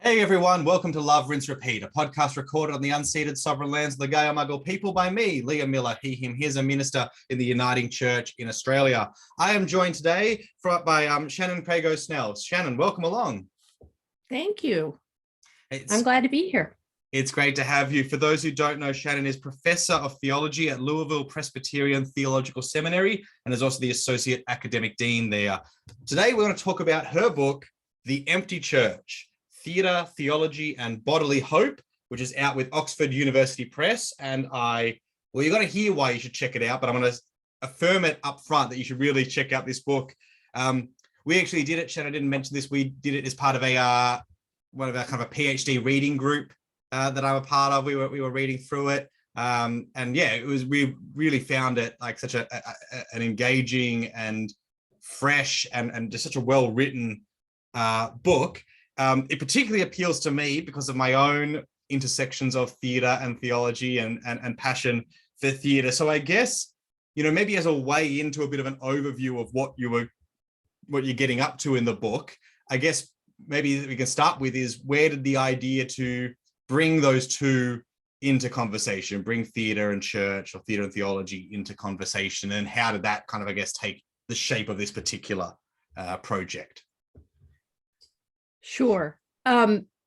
Hey everyone, welcome to Love, Rinse, Repeat, a podcast recorded on the unceded sovereign lands of the Gayamuggle people by me, Liam Miller, he, him, he's a minister in the Uniting Church in Australia. I am joined today by Shannon Craigo-Snell. Shannon, welcome along. Thank you. I'm glad to be here. It's great to have you. For those who don't know, Shannon is Professor of Theology at Louisville Presbyterian Theological Seminary and is also the Associate Academic Dean there. Today, we're going to talk about her book, The Empty Church, Theatre, Theology, and Bodily Hope, which is out with Oxford University Press. And well, you're going to hear why you should check it out, but I'm going to affirm it up front that you should really check out this book. We actually did it, Shannon didn't mention this, we did it as part of one of our kind of a Ph.D. reading group that I'm a part of. We were reading through it. And yeah, we really found it like such an engaging and fresh and just such a well-written book. It particularly appeals to me because of my own intersections of theatre and theology and passion for theatre. So I guess, maybe as a way into a bit of an overview of what you're getting up to in the book, I guess maybe we can start with is where did the idea to bring those two into conversation, bring theatre and church or theatre and theology into conversation, and how did that kind of, I guess, take the shape of this particular project? Sure.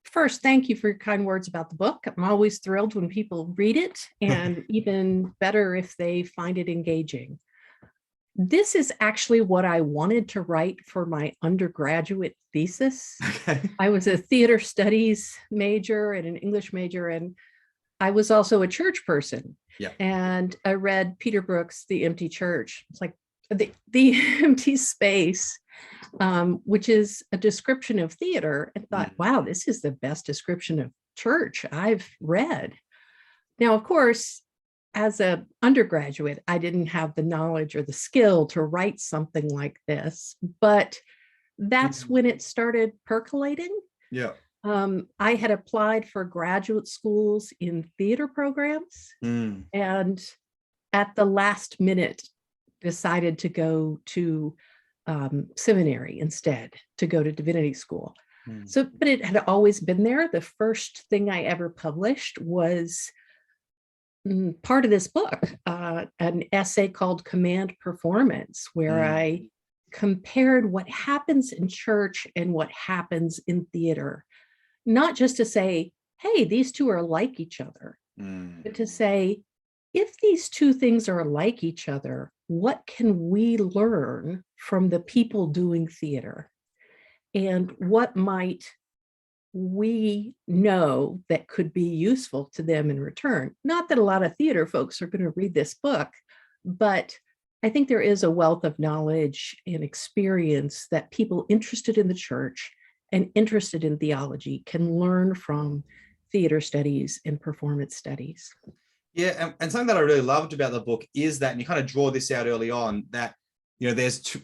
First, thank you for your kind words about the book. I'm always thrilled when people read it, and even better if they find it engaging. This is actually what I wanted to write for my undergraduate thesis. Okay. I was a theater studies major and an English major, and I was also a church person. Yeah. And I read Peter Brook's The Empty Church. It's like the empty space, which is a description of theater, and thought, wow, this is the best description of church I've read. Now, of course, as an undergraduate, I didn't have the knowledge or the skill to write something like this, but that's when it started percolating. Yeah. I had applied for graduate schools in theater programs, and at the last minute decided to go to seminary instead, to go to divinity school. So, but it had always been there. The first thing I ever published was part of this book, an essay called Command Performance, where I compared what happens in church and what happens in theater. Not just to say, hey, these two are like each other, but to say, if these two things are like each other, what can we learn from the people doing theater? And what might we know that could be useful to them in return? Not that a lot of theater folks are going to read this book, but I think there is a wealth of knowledge and experience that people interested in the church and interested in theology can learn from theater studies and performance studies. Yeah, and something that I really loved about the book is that, and you kind of draw this out early on, that there's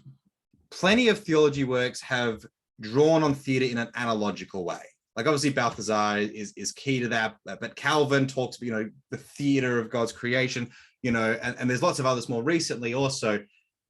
plenty of theology works have drawn on theatre in an analogical way. Like obviously Balthazar is key to that, but Calvin talks, the theatre of God's creation, and there's lots of others more recently also,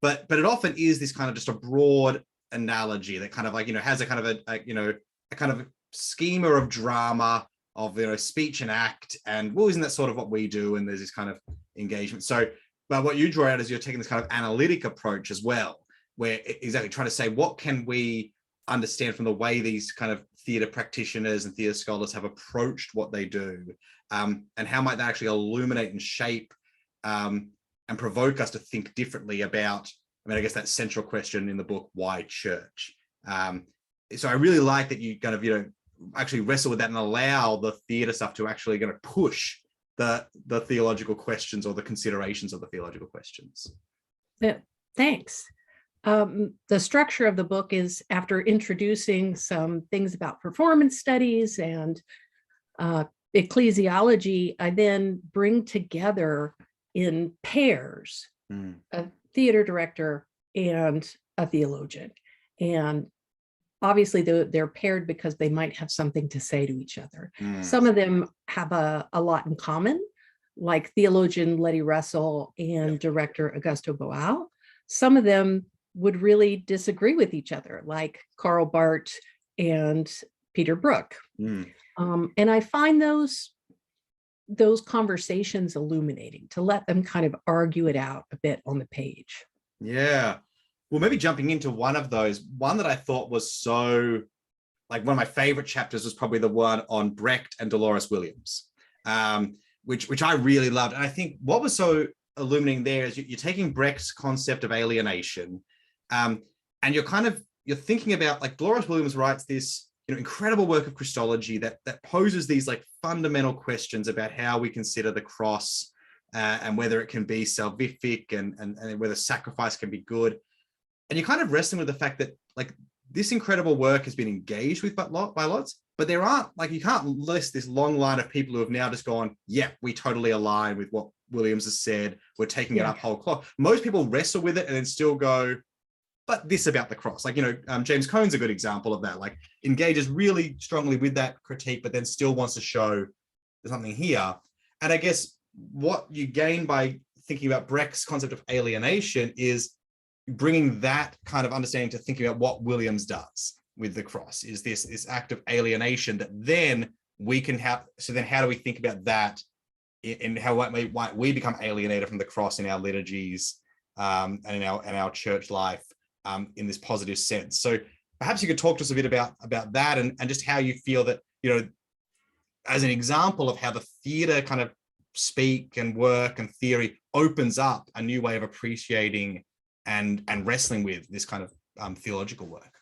but it often is this kind of just a broad analogy that kind of like, has a kind of a kind of schema of drama, of speech and act, and well, isn't that sort of what we do? And there's this kind of engagement. So, but what you draw out is you're taking this kind of analytic approach as well, where exactly trying to say what can we understand from the way these kind of theatre practitioners and theatre scholars have approached what they do, and how might that actually illuminate and shape and provoke us to think differently about, I guess that central question in the book, why church? So I really like that you kind of, actually wrestle with that and allow the theatre stuff to actually going to push the theological questions or the considerations of the theological questions. Yeah, thanks. The structure of the book is, after introducing some things about performance studies and ecclesiology, I then bring together in pairs a theater director and a theologian. And obviously they're paired because they might have something to say to each other. Some of them have a lot in common, like theologian Letty Russell and director Augusto Boal. Some of them would really disagree with each other, like Karl Barth and Peter Brook. Mm. And I find those conversations illuminating, to let them kind of argue it out a bit on the page. Yeah. Well, maybe jumping into one of those, one that I thought was so, like one of my favorite chapters was probably the one on Brecht and Delores Williams, which I really loved. And I think what was so illuminating there is you're taking Brecht's concept of alienation, and you're thinking about, like, Delores Williams writes this, incredible work of Christology that poses these like fundamental questions about how we consider the cross, and whether it can be salvific and whether sacrifice can be good. And you're kind of wrestling with the fact that, like, this incredible work has been engaged with by lots, but there aren't, like, you can't list this long line of people who have now just gone, yeah, we totally align with what Williams has said, we're taking it up whole cloth. Most people wrestle with it and then still go, but this about the cross, like, James Cone's a good example of that, like engages really strongly with that critique, but then still wants to show there's something here. And I guess what you gain by thinking about Brecht's concept of alienation is bringing that kind of understanding to thinking about what Williams does with the cross, is this act of alienation that then we can have. So then how do we think about that in how why we become alienated from the cross in our liturgies, and in our church life, in this positive sense? So perhaps you could talk to us a bit about that, and just how you feel that, as an example of how the theater kind of speak and work and theory opens up a new way of appreciating and wrestling with this kind of theological work.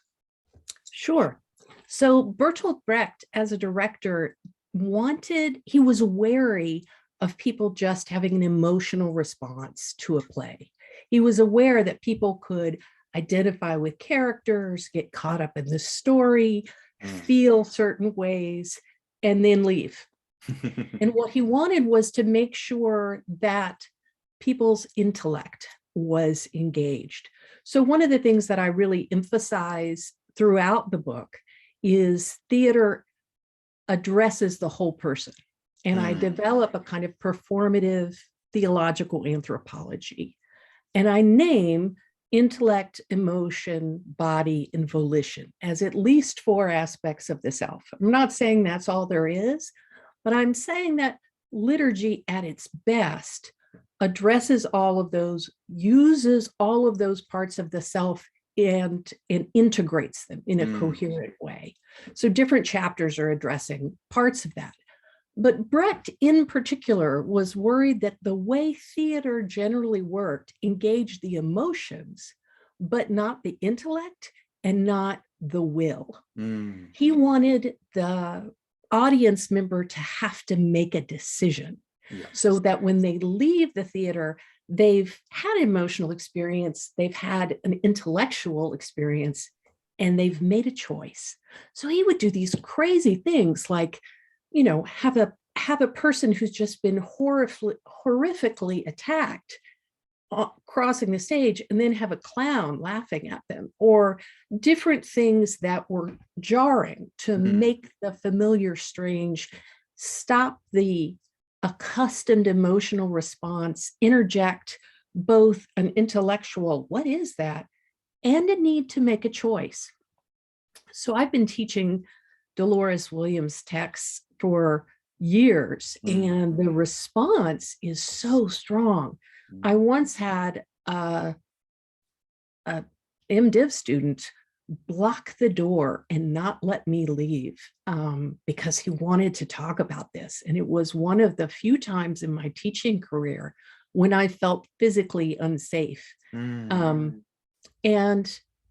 Sure. So Bertolt Brecht, as a director, he was wary of people just having an emotional response to a play. He was aware that people could identify with characters, get caught up in the story, feel certain ways, and then leave. And what he wanted was to make sure that people's intellect was engaged. So one of the things that I really emphasize throughout the book is theater addresses the whole person. And I develop a kind of performative theological anthropology. And I name intellect, emotion, body, and volition as at least 4 aspects of the self. I'm not saying that's all there is, but I'm saying that liturgy at its best addresses all of those, uses all of those parts of the self, and integrates them in a coherent way. So different chapters are addressing parts of that. But Brecht in particular was worried that the way theater generally worked engaged the emotions, but not the intellect and not the will. He wanted the audience member to have to make a decision. Yes. So that when they leave the theater, they've had an emotional experience, they've had an intellectual experience, and they've made a choice. So he would do these crazy things like, have a person who's just been horrifically attacked crossing the stage, and then have a clown laughing at them, or different things that were jarring to make the familiar strange, stop the accustomed emotional response, interject both an intellectual, what is that, and a need to make a choice. So I've been teaching Delores Williams texts for years, and the response is so strong. I once had a MDiv student block the door and not let me leave because he wanted to talk about this. And it was one of the few times in my teaching career when I felt physically unsafe. And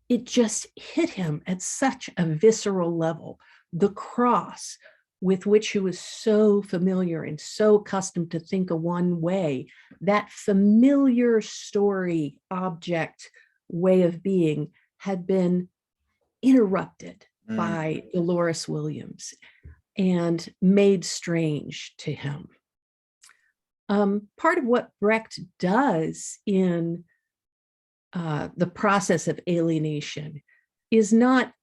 it just hit him at such a visceral level. The cross, with which he was so familiar and so accustomed to think of one way, that familiar story, object, way of being had been interrupted by Delores Williams and made strange to him. Part of what Brecht does in the process of alienation is not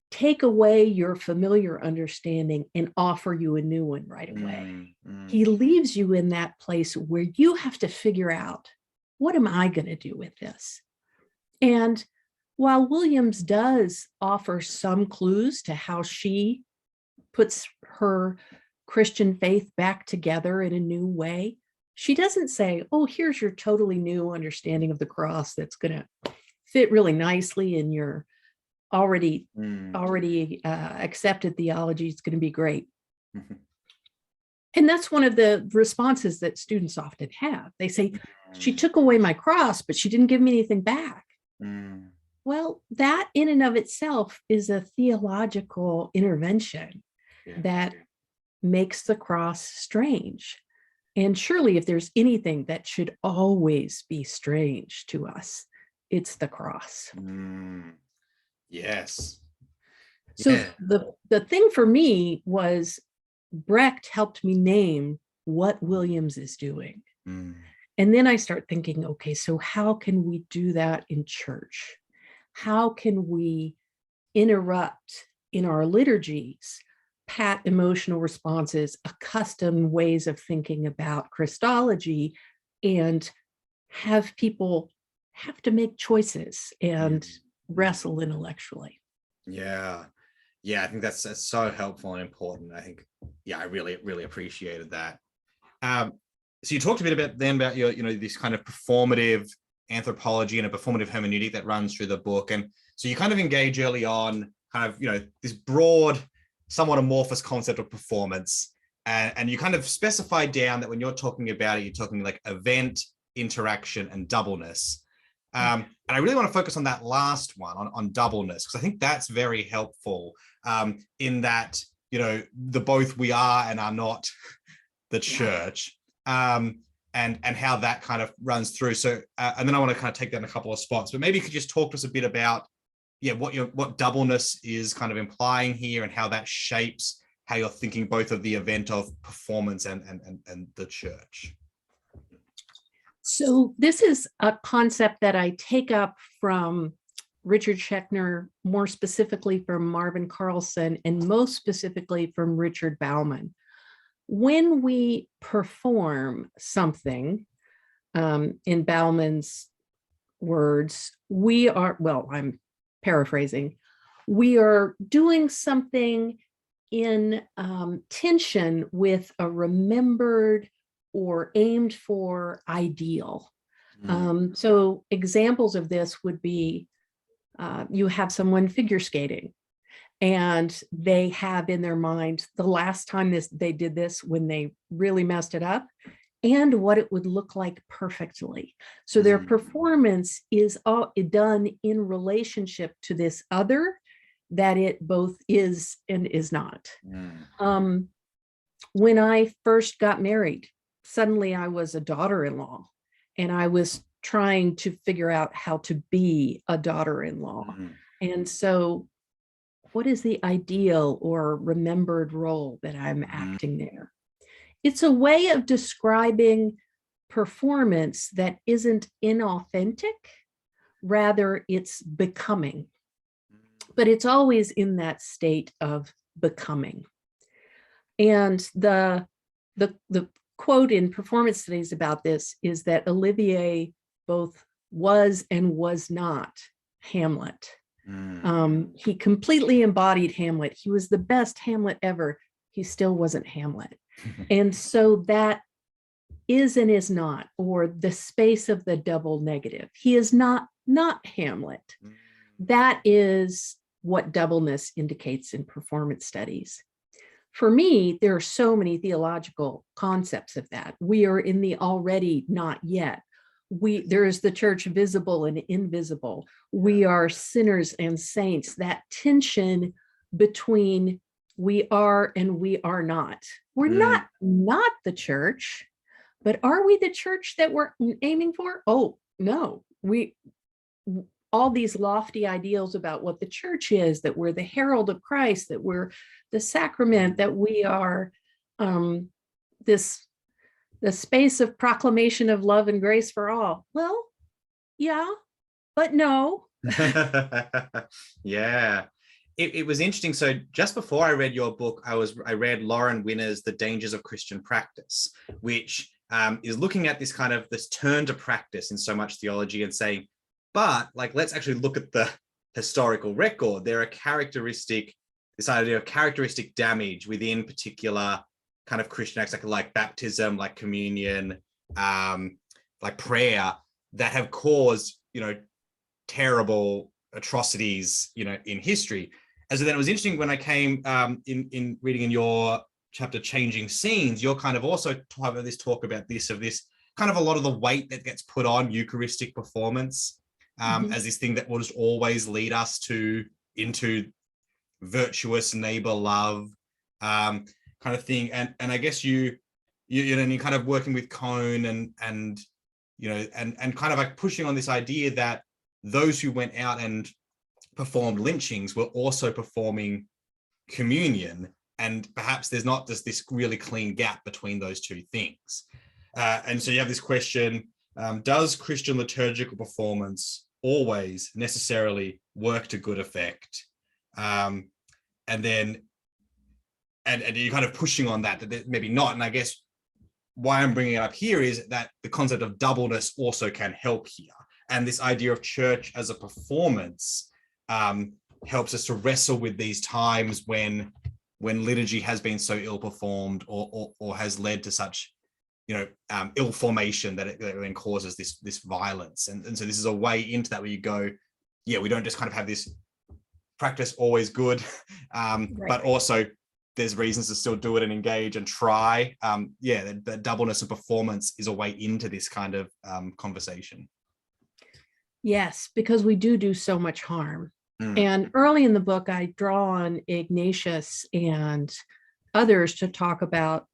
take away your familiar understanding and offer you a new one right away. He leaves you in that place where you have to figure out, what am I going to do with this? And while Williams does offer some clues to how she puts her Christian faith back together in a new way. She doesn't say, oh, here's your totally new understanding of the cross that's going to fit really nicely in your already accepted theology. It's going to be great. Mm-hmm. And that's one of the responses that students often have. They say, she took away my cross, but she didn't give me anything back. Mm. Well, that in and of itself is a theological intervention that makes the cross strange. And surely if there's anything that should always be strange to us, it's the cross. Yes. So the thing for me was Brecht helped me name what Williams is doing. And then I start thinking, okay, so how can we do that in church? How can we interrupt in our liturgies pat emotional responses, accustomed ways of thinking about Christology, and have people have to make choices and wrestle intellectually? Yeah. I think that's so helpful and important. I think, I really appreciated that. So you talked a bit about your, this kind of performative anthropology and a performative hermeneutic that runs through the book. And so you kind of engage early on, kind of, this broad, somewhat amorphous concept of performance. And you kind of specify down that when you're talking about it, you're talking like event, interaction, and doubleness. And I really want to focus on that last one, on doubleness, because I think that's very helpful in that, the both we are and are not the church, and how that kind of runs through. So, and then I want to kind of take that in a couple of spots, but maybe you could just talk to us a bit about, what doubleness is kind of implying here and how that shapes how you're thinking both of the event of performance and the church. So this is a concept that I take up from Richard Schechner, more specifically from Marvin Carlson, and most specifically from Richard Bauman. When we perform something, in Bauman's words, I'm paraphrasing, we are doing something in tension with a remembered or aimed for ideal. So examples of this would be, you have someone figure skating and they have in their mind the last time they did this when they really messed it up and what it would look like perfectly. So their performance is all done in relationship to this other that it both is and is not. When I first got married, suddenly I was a daughter-in-law and I was trying to figure out how to be a daughter-in-law. And so what is the ideal or remembered role that I'm acting there? It's a way of describing performance that isn't inauthentic, rather it's becoming, but it's always in that state of becoming. And the quote in performance studies about this is that Olivier both was and was not Hamlet. He completely embodied Hamlet. He was the best Hamlet ever. He still wasn't Hamlet. And so that is and is not, or the space of the double negative. He is not Hamlet. That is what doubleness indicates in performance studies. For me, there are so many theological concepts of that. We are in the already not yet. There is the church visible and invisible. We are sinners and saints. That tension between we are and we are not. We're not the church, but are we the church that we're aiming for? Oh, no. All these lofty ideals about what the church is, that we're the herald of Christ, that we're the sacrament, that we are the space of proclamation of love and grace for all. Well, yeah, but no. Yeah. It was interesting. So just before I read your book, I read Lauren Winner's The Dangers of Christian Practice, which is looking at this turn to practice in so much theology and saying, but let's actually look at the historical record. There are characteristic this idea of characteristic damage within particular kind of Christian acts, like baptism, like communion, like prayer, that have caused, terrible atrocities, in history. And so then it was interesting when I came in reading in your chapter, Changing Scenes, you're kind of also having this talk about this kind of a lot of the weight that gets put on Eucharistic performance as this thing that will just always lead us into virtuous neighbor love kind of thing. And I guess you're kind of working with Cone and kind of like pushing on this idea that those who went out and performed lynchings were also performing communion, and perhaps there's not just this really clean gap between those two things. And so you have this question, does Christian liturgical performance always necessarily work to good effect? And you're kind of pushing on that maybe not. And I guess why I'm bringing it up here is that the concept of doubleness also can help here. And this idea of church as a performance helps us to wrestle with these times when liturgy has been so ill performed or has led to such ill formation that it then causes this violence. And so this is a way into that where you go, we don't just kind of have this practice always good, right, but also there's reasons to still do it and engage and try. The doubleness of performance is a way into this kind of conversation. Yes, because we do so much harm. And early in the book, I draw on Ignatius and others to talk about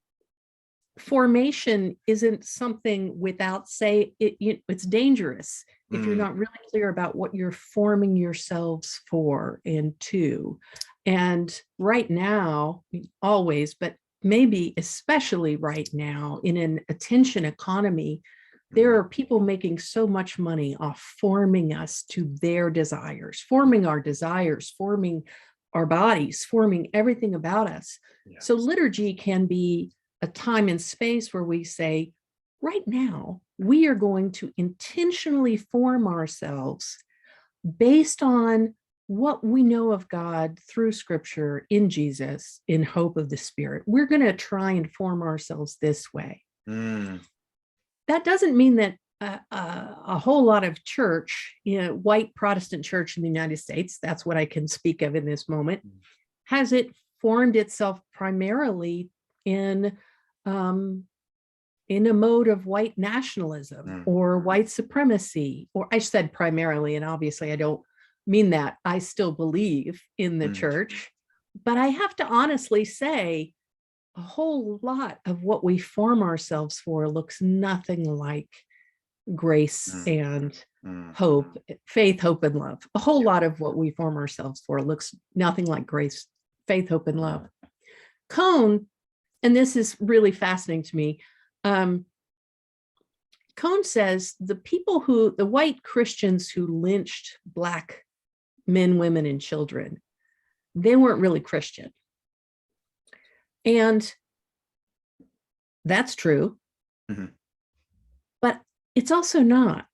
formation isn't something without it's dangerous if you're not really clear about what you're forming yourselves for and to. And right now, always, but maybe especially right now in an attention economy, there are people making so much money off forming us to their desires, forming our bodies, forming everything about us. Yes. So liturgy can be a time and space where we say, right now, we are going to intentionally form ourselves based on what we know of God through Scripture, in Jesus, in hope of the Spirit. We're going to try and form ourselves this way. That doesn't mean that a whole lot of church, white Protestant church in the United States, that's what I can speak of in this moment, has it formed itself primarily in a mode of white nationalism or white supremacy, or I said primarily, and obviously I don't mean that. I still believe in the church, but I have to honestly say, a whole lot of what we form ourselves for looks nothing like grace and hope, faith, hope, and love. A whole lot of what we form ourselves for looks nothing like grace, faith, hope, and love. Cone, and this is really fascinating to me, Cone says the white Christians who lynched Black men, women, and children, they weren't really Christian. And that's true, but it's also not.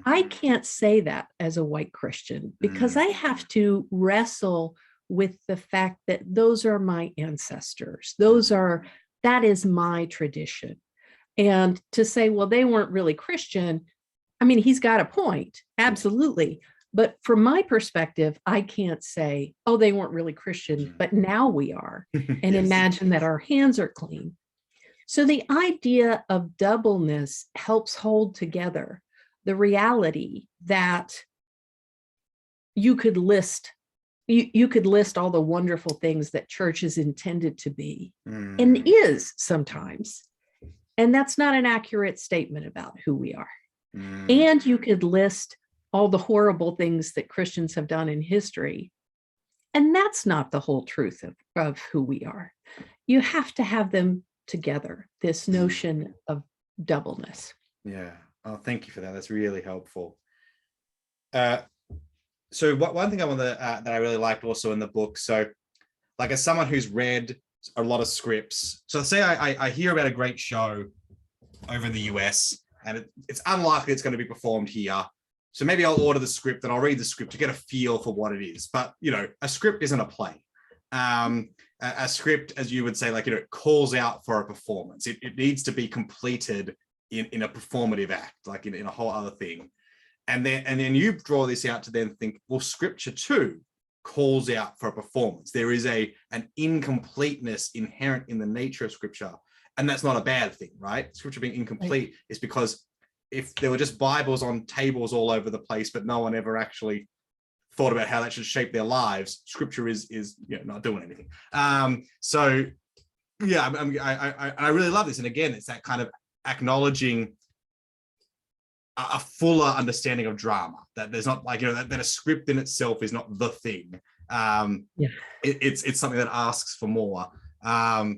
I can't say that as a white Christian because I have to wrestle with the fact that those are my ancestors. That is my tradition. And to say, well, they weren't really Christian, I mean, he's got a point, absolutely. But from my perspective, I can't say, oh, they weren't really Christian, but now we are, and yes, imagine that our hands are clean. So the idea of doubleness helps hold together the reality that you could list all the wonderful things that church is intended to be and is sometimes. And that's not an accurate statement about who we are. And you could list all the horrible things that Christians have done in history. And that's not the whole truth of who we are. You have to have them together, this notion of doubleness. Yeah. Oh, thank you for that. That's really helpful. So one thing I want to, that I really liked also in the book, so like as someone who's read a lot of scripts, so say I hear about a great show over in the US and it's unlikely it's going to be performed here. So maybe I'll order the script and I'll read the script to get a feel for what it is. But, a script isn't a play. A script, as you would say, like, it calls out for a performance. It needs to be completed in a performative act, like in a whole other thing. And then you draw this out to then think, well, scripture too calls out for a performance. There is an incompleteness inherent in the nature of scripture. And that's not a bad thing, right? Scripture being incomplete is because if there were just Bibles on tables all over the place, but no one ever actually thought about how that should shape their lives, scripture is not doing anything. So yeah, I really love this. And again, it's that kind of acknowledging a fuller understanding of drama, that there's not like, that a script in itself is not the thing. It's something that asks for more. So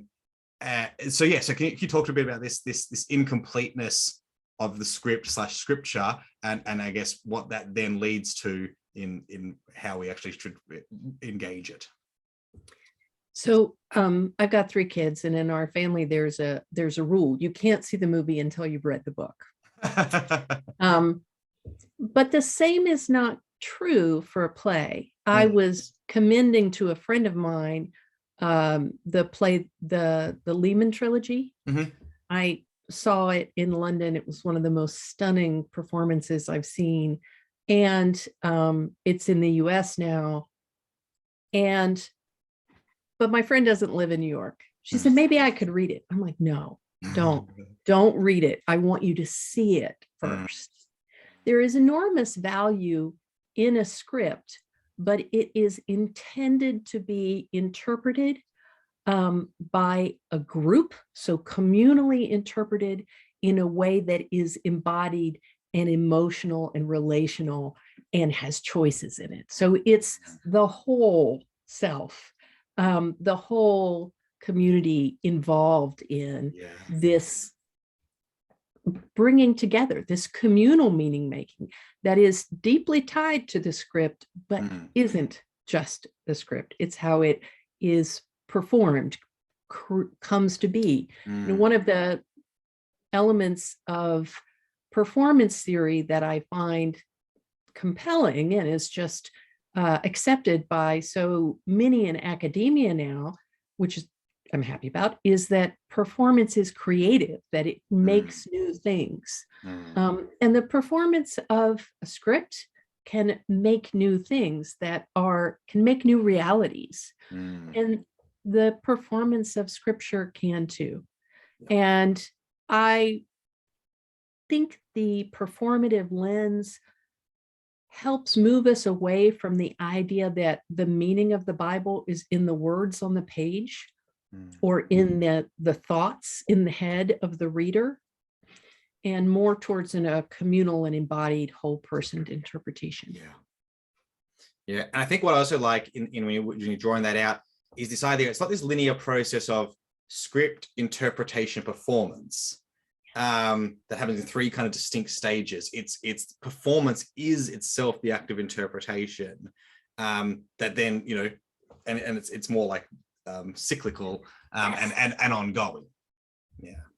can you talk a bit about this incompleteness of the scripture and I guess what that then leads to in how we actually should engage it? So I've got 3 kids, and in our family there's a rule: you can't see the movie until you've read the book. But the same is not true for a play. I was commending to a friend of mine the play, the Lehman trilogy. I saw it in London. It was one of the most stunning performances I've seen. And it's in the US now. But my friend doesn't live in New York. She said, maybe I could read it. I'm like, no, don't read it. I want you to see it first. There is enormous value in a script, but it is intended to be interpreted by a group, so communally interpreted in a way that is embodied and emotional and relational and has choices in it. So it's the whole self, the whole community involved in this bringing together, this communal meaning making that is deeply tied to the script, but isn't just the script. It's how it is performed, comes to be. One of the elements of performance theory that I find compelling and is just accepted by so many in academia now, which is I'm happy about, is that performance is creative, that it makes new things. And the performance of a script can make new things that can make new realities. And the performance of scripture can too. And I think the performative lens helps move us away from the idea that the meaning of the Bible is in the words on the page or in the thoughts in the head of the reader, and more towards a communal and embodied whole person interpretation. And I think what I also like in when you're drawing that out is this idea, it's not this linear process of script, interpretation, performance that happens in 3 kind of distinct stages. It's performance is itself the act of interpretation that then, and it's more like cyclical and ongoing.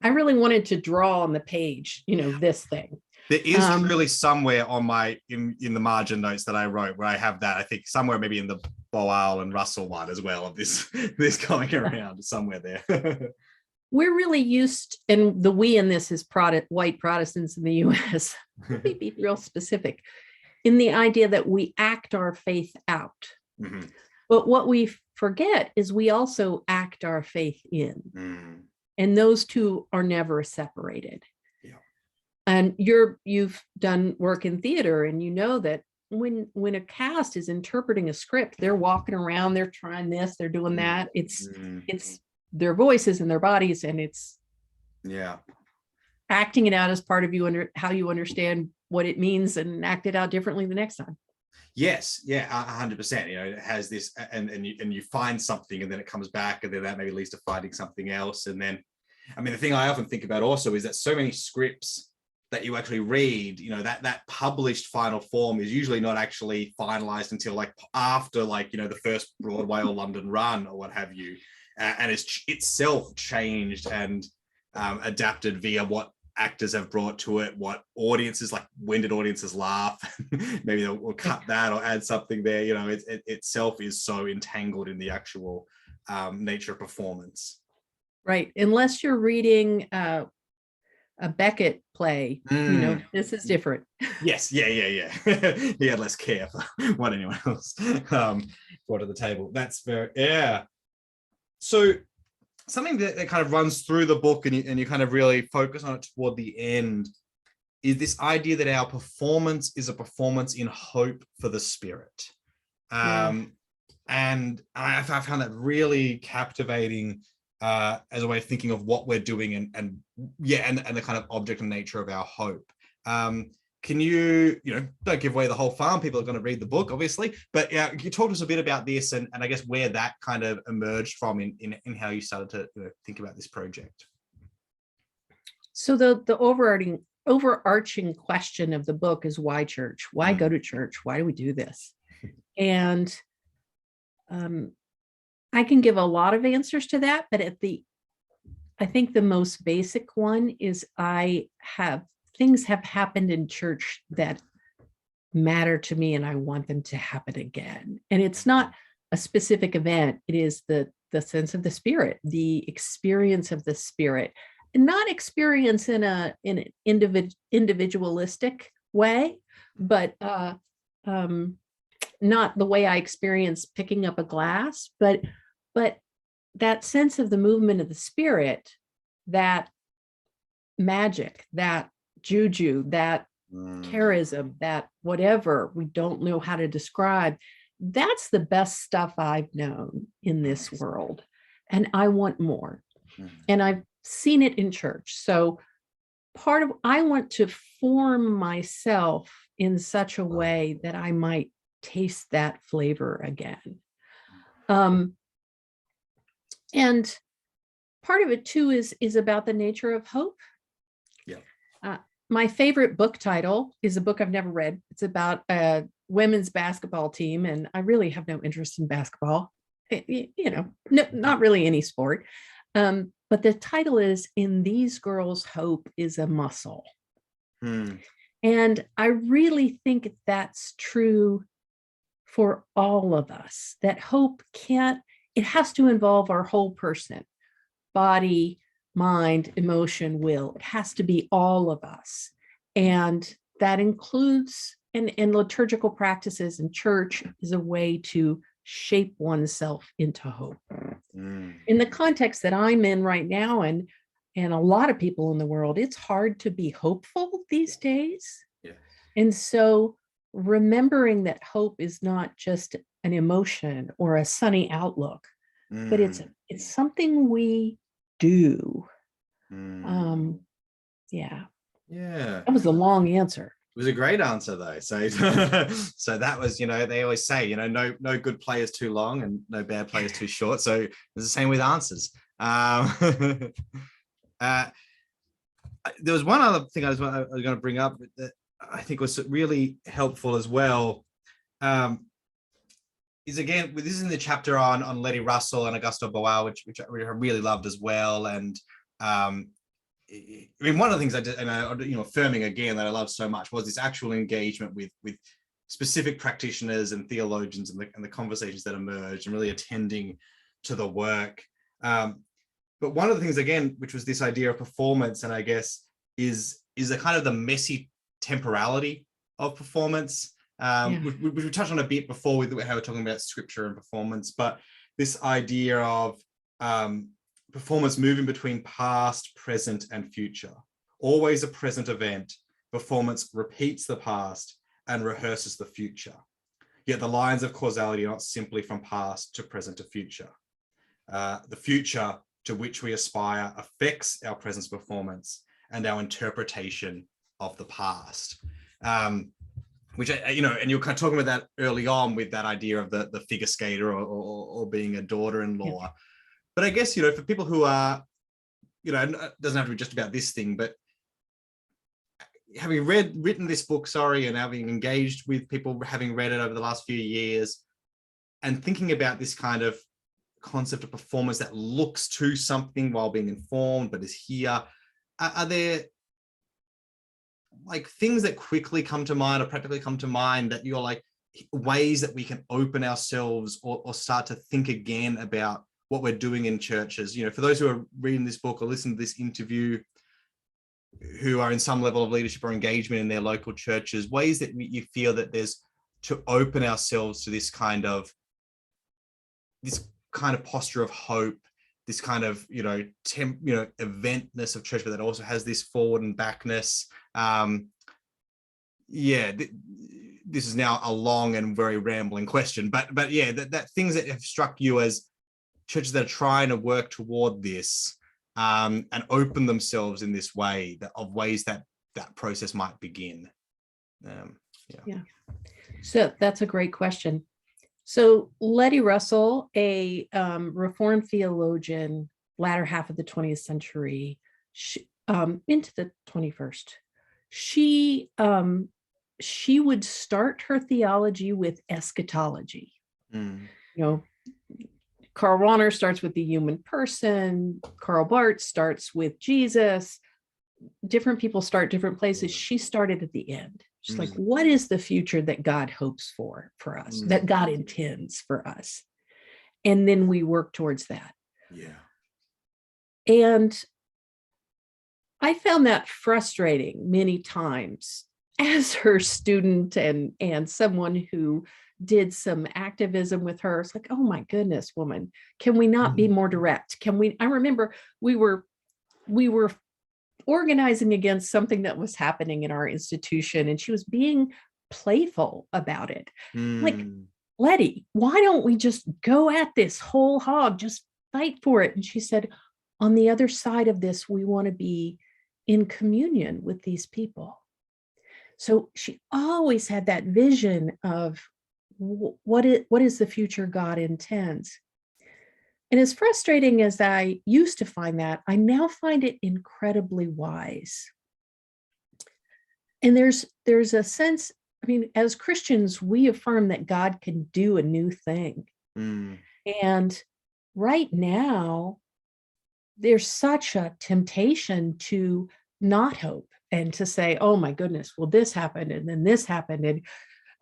I really wanted to draw on the page, this thing. There is really somewhere on in the margin notes that I wrote where I have that, I think somewhere maybe in the Boal and Russell one as well, of this going around somewhere there. We're really used, and the we in this is white Protestants in the US, let me be real specific, in the idea that we act our faith out. But what we forget is we also act our faith in. And those two are never separated. And you've done work in theater, and you know that when a cast is interpreting a script, they're walking around, they're trying this, they're doing that. It's their voices and their bodies, and it's acting it out as part of you how you understand what it means and act it out differently the next time. Yes, 100%. It has this, and you find something, and then it comes back, and then that maybe leads to finding something else. And then, the thing I often think about also is that so many scripts that you actually read, that published final form is usually not actually finalized until after the first Broadway or London run or what have you, and it's itself changed and adapted via what actors have brought to it, what audiences, like when did audiences laugh? Maybe we'll cut that or add something there. You know, it itself is so entangled in the actual nature of performance. Right. Unless you're reading a Beckett play, you know, this is different. Yes. Yeah. He had less care for what anyone else brought to the table. That's very, yeah. So something that kind of runs through the book and you kind of really focus on it toward the end is this idea that our performance is a performance in hope for the spirit. And I found that really captivating as a way of thinking of what we're doing and the kind of object and nature of our hope. Can you don't give away the whole farm, people are going to read the book obviously, but can you talk to us a bit about this and I guess where that kind of emerged from in how you started to think about this project? So the overarching question of the book is why church? Why go to church? Why do we do this? And I can give a lot of answers to that, but I think the most basic one is things have happened in church that matter to me and I want them to happen again. And it's not a specific event. It is the sense of the spirit, the experience of the spirit, and not experience in an individualistic way, but not the way I experience picking up a glass, but that sense of the movement of the spirit, that magic, that juju, that charism, that whatever we don't know how to describe, that's the best stuff I've known in this world. And I want more. And I've seen it in church. So I want to form myself in such a way that I might taste that flavor again. And part of it too is about the nature of hope. My favorite book title is a book I've never read. It's about a women's basketball team, and I really have no interest in basketball, not really any sport. But the title is "In These Girls' Hope is a Muscle." And I really think that's true for all of us, that hope it has to involve our whole person, body, mind, emotion, will. It has to be all of us. And that includes, and liturgical practices in church is a way to shape oneself into hope. In the context that I'm in right now, and a lot of people in the world, it's hard to be hopeful these days. And so remembering that hope is not just an emotion or a sunny outlook, but it's something we do. That was a long answer. It was a great answer though. So so that was, they always say, no good play is too long and no bad play is too short. So it's the same with answers. There was one other thing I was going to bring up that I think was really helpful as well. Is again, this is in the chapter on Letty Russell and Augusto Boal, which I really loved as well. And one of the things I did, and affirming again that I love so much, was this actual engagement with specific practitioners and theologians and the conversations that emerged, and really attending to the work. But one of the things again, which was this idea of performance, and I guess is a kind of the messy temporality of performance, which we touched on a bit before with how we're talking about scripture and performance, but this idea of performance moving between past, present, and future. Always a present event, performance repeats the past and rehearses the future. Yet the lines of causality are not simply from past to present to future. The future to which we aspire affects our present performance and our interpretation of the past. Which, and you're kind of talking about that early on with that idea of the figure skater or being a daughter-in-law. But I guess, for people who are, it doesn't have to be just about this thing, but having written this book, and having engaged with people having read it over the last few years, and thinking about this kind of concept of performance that looks to something while being informed, but is here, are there like things that quickly come to mind or practically come to mind that you're like ways that we can open ourselves or start to think again about what we're doing in churches? You know, for those who are reading this book or listening to this interview, who are in some level of leadership or engagement in their local churches, ways that you feel that there's to open ourselves to this kind of posture of hope, this kind of, eventness of church, but that also has this forward and backness. This is now a long and very rambling question, but yeah, that things that have struck you as churches that are trying to work toward this, and open themselves in this way, ways that process might begin. Yeah. So that's a great question. So Letty Russell, a Reformed theologian, latter half of the 20th century, into the 21st, she would start her theology with eschatology. Karl Rahner starts with the human person. Karl Barth starts with Jesus. Different people start different places. She started at the end. She's like, what is the future that God hopes for us, that God intends for us? And then we work towards that. Yeah. And I found that frustrating many times as her student and someone who did some activism with her. It's like, oh my goodness, woman, can we not be more direct? I remember we were organizing against something that was happening in our institution, and she was being playful about it. Like, Letty, why don't we just go at this whole hog, just fight for it? And she said, on the other side of this, we want to be in communion with these people. So she always had that vision of what is the future God intends. And as frustrating as I used to find that, I now find it incredibly wise. And there's a sense, I mean, as Christians, we affirm that God can do a new thing. And right now, there's such a temptation to not hope and to say, oh my goodness, well, this happened and then this happened.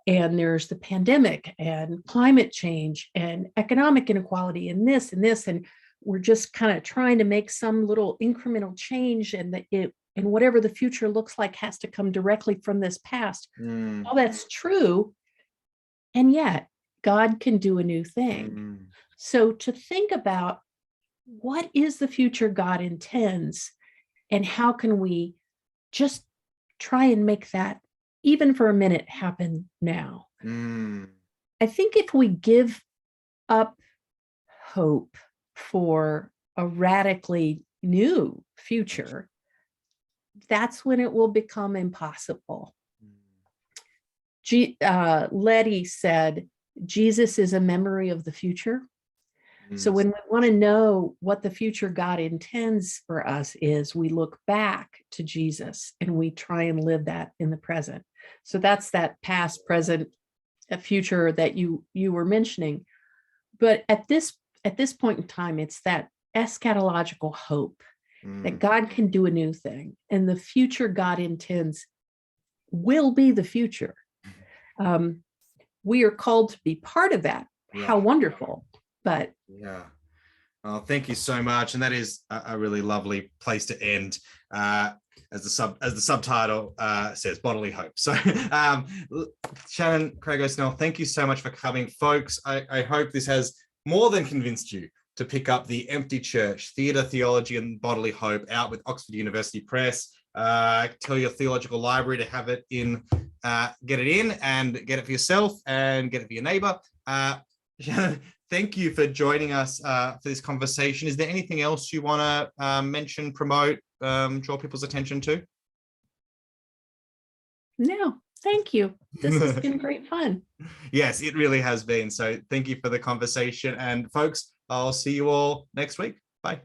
And there's the pandemic and climate change and economic inequality and this. And we're just kind of trying to make some little incremental change, and whatever the future looks like has to come directly from this past. All that's true. And yet God can do a new thing. So to think about what is the future God intends, and how can we just try and make that, even for a minute, happen now. I think if we give up hope for a radically new future, that's when it will become impossible. Letty said, Jesus is a memory of the future. So when we want to know what the future God intends for us is, we look back to Jesus and we try and live that in the present. So that's that past, present, future that you were mentioning. But at this point in time, it's that eschatological hope that God can do a new thing, and the future God intends will be the future. We are called to be part of that. Yeah. How wonderful. But yeah. Well, thank you so much. And that is a really lovely place to end. As the subtitle says, Bodily Hope. So Shannon Craigo-Snell, thank you so much for coming. Folks, I hope this has more than convinced you to pick up The Empty Church, Theatre, Theology, and Bodily Hope, out with Oxford University Press. Tell your theological library to have it in, get it in and get it for yourself and get it for your neighbor. Shannon, thank you for joining us for this conversation. Is there anything else you want to mention, promote, draw people's attention to? No, thank you. This has been great fun. Yes, it really has been. So thank you for the conversation. And folks, I'll see you all next week. Bye.